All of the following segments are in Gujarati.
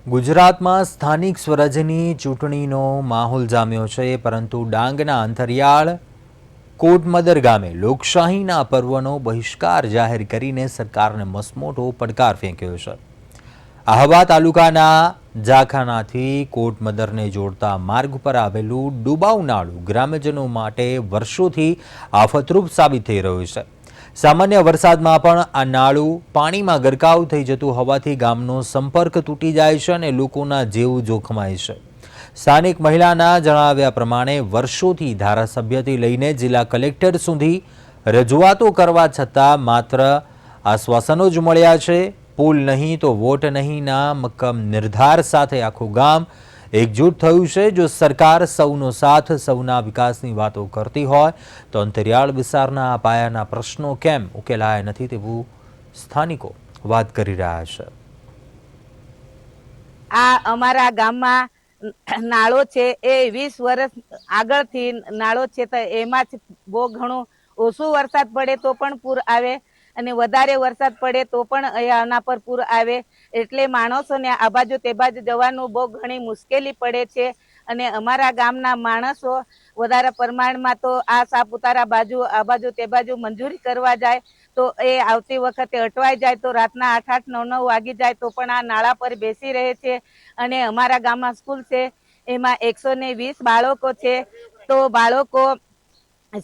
ગુજરાતમાં સ્થાનિક સ્વરાજ્યની ચૂંટણીનો માહોલ જામ્યો છે, પરંતુ ડાંગના અંતરિયાળ કોટમદર ગામે લોકશાહીના પર્વનો બહિષ્કાર જાહેર કરીને સરકારને મસમોટો પડકાર ફેંક્યો છે। આહવા તાલુકાના જાખાનાથી કોટમદરને જોડતા માર્ગ પર આવેલું ડુબાઉ નાળું ગ્રામજનો માટે વર્ષોથી આફતરૂપ સાબિત થઈ રહ્યું છે। સામાન્ય વરસાદમાં પણ આ નાળું પાણીમાં ગરકાવ થઈ જતું હોવાથી ગામનો સંપર્ક તૂટી જાય છે અને લોકોના જીવ જોખમાય છે। સ્થાનિક મહિલાના જણાવ્યા પ્રમાણે વર્ષોથી ધારાસભ્યથી લઈને જિલ્લા કલેક્ટર સુધી રજૂઆતો કરવા છતાં માત્ર આશ્વાસનો જ મળ્યા છે। પુલ નહીં તો વોટ નહીંના મક્કમ નિર્ધાર સાથે આખું ગામ એકજૂટ થયું છે। જો સરકાર સૌનો સાથ સૌના વિકાસની વાતો કરતી હોય તો અંતરિયાળ વિસ્તારના આ પાયાના પ્રશ્નો કેમ ઉકેલાયા નથી તેવું સ્થાનિકો વાત કરી રહ્યા છે। આ અમારા ગામમાં નાળો છે એ 20 વર્ષ આગળથી નાળો છે તો એમાં જ બહુ ઘણું ઓછું વરસાદ પડે તો પણ પૂર આવે અને વધારે વરસાદ પડે તો પણ આના પર પૂર આવે એટલે માણસોને આ બાજુ તે બાજુ જવાનું બહુ ઘણી મુશ્કેલી પડે છે। અને અમારા ગામના માણસો વધારે પ્રમાણમાં તો આ સાપુતારા બાજુ આ બાજુ તે બાજુ મંજૂરી કરવા જાય તો એ આવતી વખતે અટવાઈ જાય તો રાતના 8-8, 9-9 વાગી જાય તો પણ આ નાળા પર બેસી રહે છે। અને અમારા ગામમાં સ્કૂલ છે એમાં 120 બાળકો છે તો બાળકો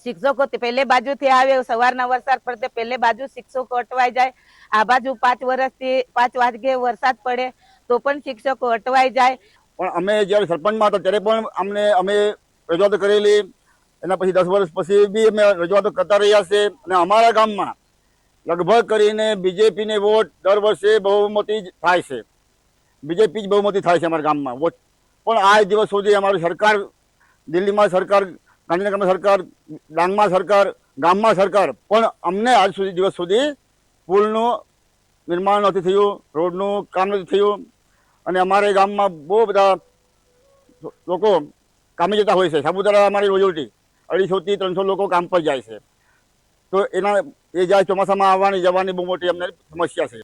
શિક્ષકો પહેલે બાજુથી આવે સવારના વરસાદ પડે પહેલે બાજુ શિક્ષકો અટવાઈ જાય। આ બાજુ 5 વર્ષથી 5 વાગે વરસાદ પડે તો પણ શિક્ષકો અટવાઈ જાય। પણ અમે જ્યારે સરપંચમાં હતા ત્યારે પણ અમે રજૂઆતો કરેલી, એના પછી 10 વર્ષ પછી બી અમે રજૂઆતો કરતા રહ્યા છે। અને અમારા ગામમાં લગભગ કરીને બીજેપીને વોટ દર વર્ષે બહુમતી થાય છે, બીજેપી જ બહુમતી થાય છે અમારા ગામમાં વોટ। પણ આ દિવસ સુધી અમારી સરકાર, દિલ્હીમાં સરકાર, ગાંધીનગરમાં સરકાર, ડાંગમાં સરકાર, ગામમાં સરકાર, પણ અમને આજ સુધી દિવસ સુધી પુલનું નિર્માણ નથી થયું, રોડનું કામ નથી થયું। અને અમારે ગામમાં બહુ બધા લોકો કામે જતા હોય છે। સાપુતારા અમારી રોજોટી 250 થી 300 લોકો કામ પર જાય છે, તો એ જાય ચોમાસામાં આવવાની જવાની બહુ મોટી અમને સમસ્યા છે।